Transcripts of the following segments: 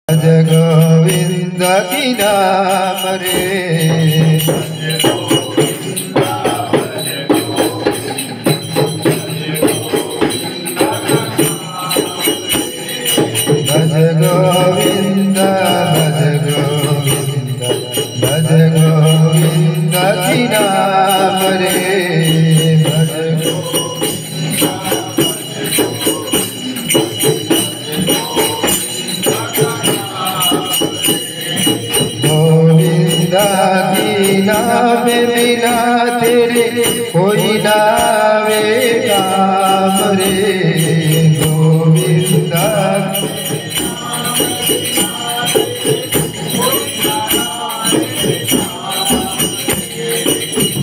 भज गोविंद की नाम रे। भज गोविंद भज गोविंद की नाम रे। भज गोविंद की नाम बिना तेरे कोई नावे काम रे। गोविंद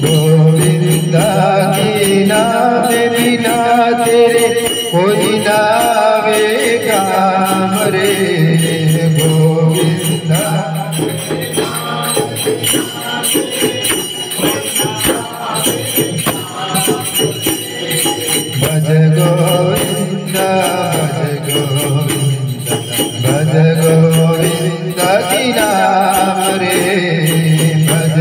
गोविंद की नाम बिना तेरे कोई नावे काम रे। गोविंद भज गोविंद भज गोविंद की नाम रे। भज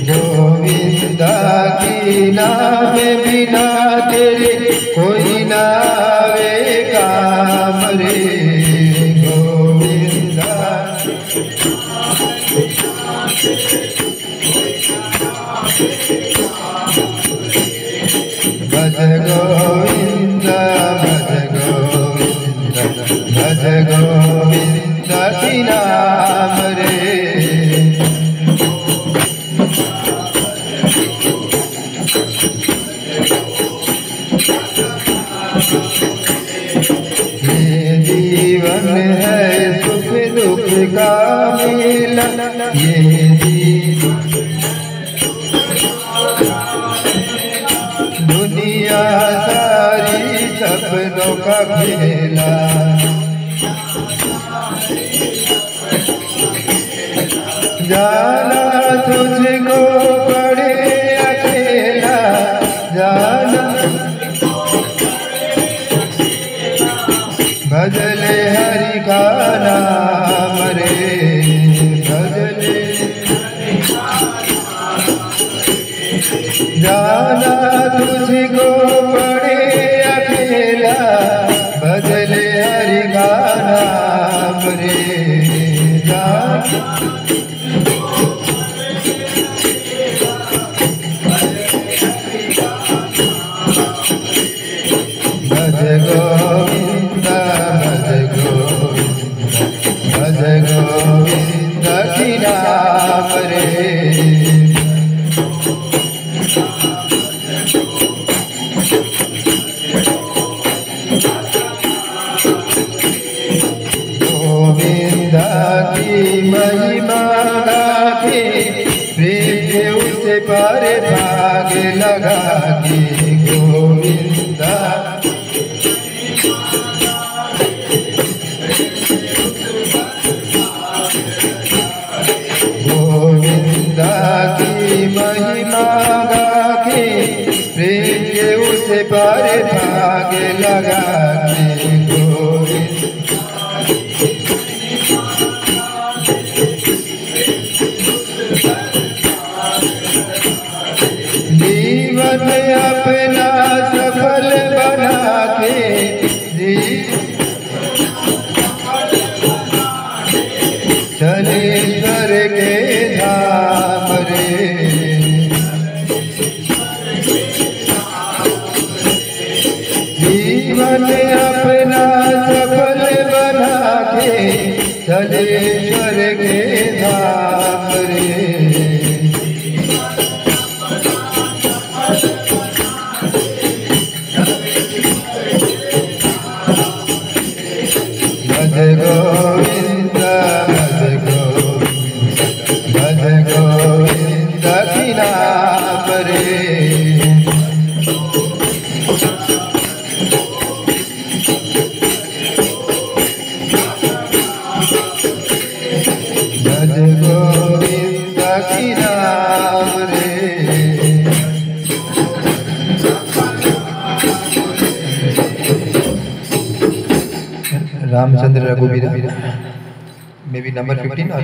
गोविंद की नाम बिना तेरे कोई नावे काम रे। गोविंद भज गोविंद भज गोविंद की नाम रे। ये जीवन है सुख दुख का मेला। ये दुनिया सारी सपनों का खेला। जाना तुझको पड़े अकेला। जाना भजले हरि का नाम रे। भजले जाना तुझको पड़े अकेला। भजले हरि का नाम रे। भज गोविंद भज गोविंद की नाम रे। गोविंद की महिमा गाके प्रेम के उसे पर भाग लगा के। गोविंद गोविंद की महिमा गाके प्रेम के उसे पर भाग लगा के। गोविंद जीवन अपना सफल बना के चले ईश्वर के धाम रे। जीवन अपना सफल बना के चले ईश्वर के धाम रे। भज गोविंद भज गोविंद की नाम रे। रामचंद्र रघुवीर, मे बी नंबर 15 और